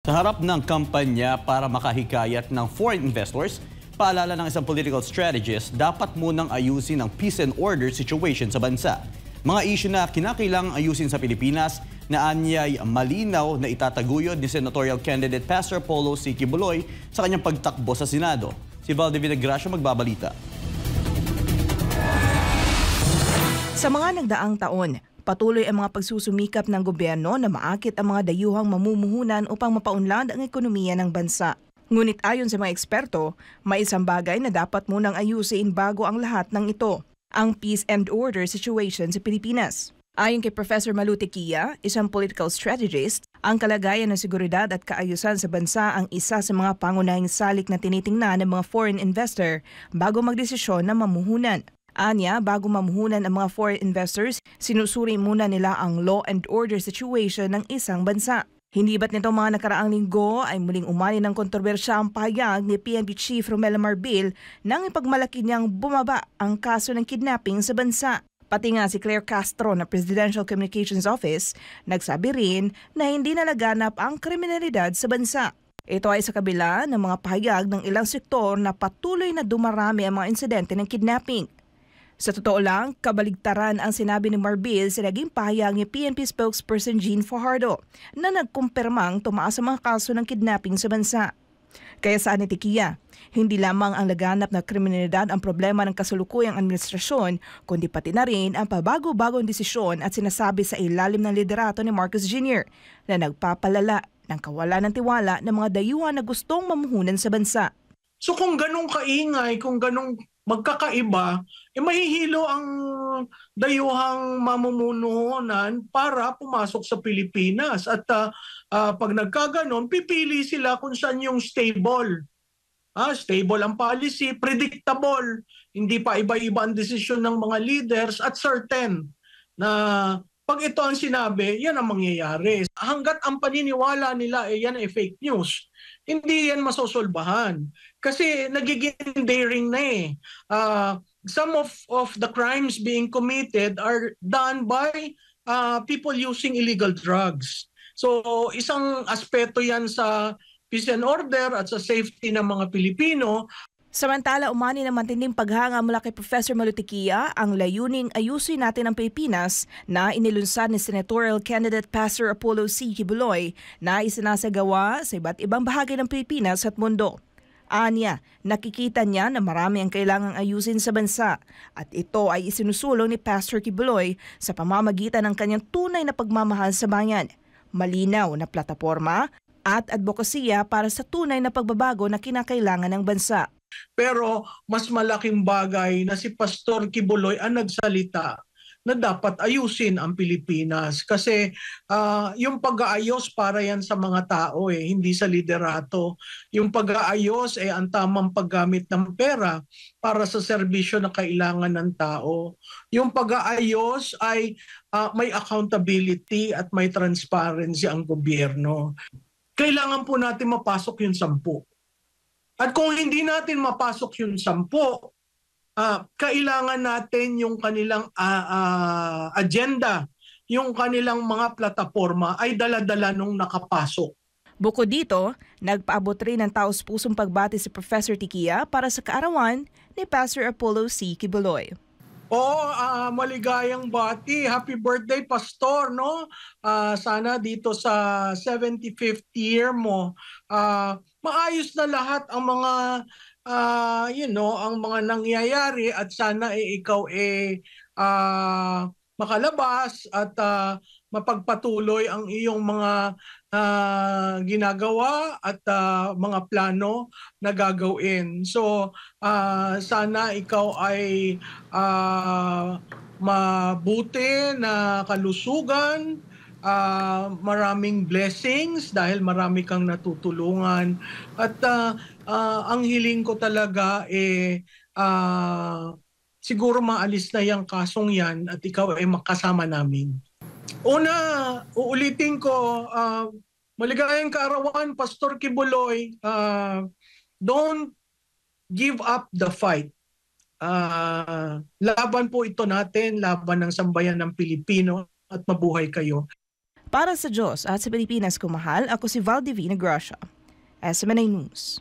Sa harap ng kampanya para makahikayat ng foreign investors, paalala ng isang political strategist, dapat munang ayusin ang peace and order situation sa bansa. Mga issue na kinakailangang ayusin sa Pilipinas na anyay malinaw na itataguyod ni senatorial candidate Pastor Apollo C. Quiboloy sa kanyang pagtakbo sa Senado. Si Valde Vinagracio magbabalita. Sa mga nagdaang taon, patuloy ang mga pagsusumikap ng gobyerno na maakit ang mga dayuhang mamumuhunan upang mapaunlad ang ekonomiya ng bansa. Ngunit ayon sa mga eksperto, may isang bagay na dapat munang ayusin bago ang lahat ng ito, ang peace and order situation sa Pilipinas. Ayon kay Professor Malu Tequia, isang political strategist, ang kalagayan ng seguridad at kaayusan sa bansa ang isa sa mga pangunahing salik na tinitingnan ng mga foreign investor bago magdesisyon ng mamuhunan. Anya, bago mamuhunan ang mga foreign investors, sinusuri muna nila ang law and order situation ng isang bansa. Hindi ba't nitong mga nakaraang linggo ay muling umani ng kontrobersya ang pahayag ni PNP Chief Romel Marbil nang ipagmalaki niyang bumaba ang kaso ng kidnapping sa bansa. Pati nga si Claire Castro na Presidential Communications Office, nagsabi rin na hindi nalaganap ang kriminalidad sa bansa. Ito ay sa kabila ng mga pahayag ng ilang sektor na patuloy na dumarami ang mga insidente ng kidnapping. Sa totoo lang, kabaligtaran ang sinabi ni Marbil sa naging pahayag ni PNP spokesperson Jean Fajardo na nagkumpirmang tumaas ang mga kaso ng kidnapping sa bansa. Kaya saan ni Tequia, hindi lamang ang laganap na kriminalidad ang problema ng kasalukuyang administrasyon, kundi pati na rin ang pabago-bagong desisyon at sinasabi sa ilalim ng liderato ni Marcos Jr. na nagpapalala ng kawalan ng tiwala ng mga dayuhan na gustong mamuhunan sa bansa. So kung ganong kaingay, kung ganong magkakaiba, mahihilo ang dayuhang mamumununan para pumasok sa Pilipinas. At pag nagkaganon, pipili sila kung saan yung stable. Stable ang policy, predictable. Hindi pa iba-iba ang desisyon ng mga leaders at certain na pag ito ang sinabi, yan ang mangyayari. Hanggat ang paniniwala nila yan ay fake news, hindi yan masosolbahan. Kasi nagiging daring na eh. Some of the crimes being committed are done by people using illegal drugs. So isang aspeto yan sa peace and order at sa safety ng mga Pilipino. Samantala, umani ng matinding paghanga mula kay Professor Malu Tequia ang layuning ayusin natin ang Pilipinas na inilunsad ni senatorial candidate Pastor Apollo C. Quiboloy na isinasagawa sa iba't ibang bahagi ng Pilipinas at mundo. Anya, nakikita niya na marami ang kailangang ayusin sa bansa at ito ay isinusulong ni Pastor Quiboloy sa pamamagitan ng kanyang tunay na pagmamahal sa bayan, malinaw na plataporma at advokasya para sa tunay na pagbabago na kinakailangan ng bansa. Pero mas malaking bagay na si Pastor Quiboloy ang nagsalita na dapat ayusin ang Pilipinas. Kasi yung pag-aayos para yan sa mga tao hindi sa liderato. Yung pag-aayos ang tamang paggamit ng pera para sa serbisyo na kailangan ng tao. Yung pag-aayos ay may accountability at may transparency ang gobyerno. Kailangan po natin mapasok yung 10. At kung hindi natin mapasok yung 10, kailangan natin yung kanilang agenda, yung kanilang mga plataforma ay dala-dala nung nakapasok. Bukod dito, nagpaabot rin ng taos-pusong pagbati si Professor Tequia para sa kaarawan ni Pastor Apollo C. Quiboloy. Maligayang bati. Happy birthday, Pastor, no? Sana dito sa 75th year mo, maayos na lahat ang mga ang mga nangyayari at sana ikaw makalabas at mapagpatuloy ang iyong mga ginagawa at mga plano na gagawin. So sana ikaw ay mabuti na kalusugan, maraming blessings dahil marami kang natutulungan at ang hiling ko talaga siguro maalis na yung kasong yan at ikaw ay makasama namin. Una, uulitin ko, maligayang kaarawan, Pastor Quiboloy, don't give up the fight. Laban po ito natin, laban ng sambayan ng Pilipino at mabuhay kayo. Para sa Diyos at sa Pilipinas kumahal, ako si Valdivina Gracia. SMNA News.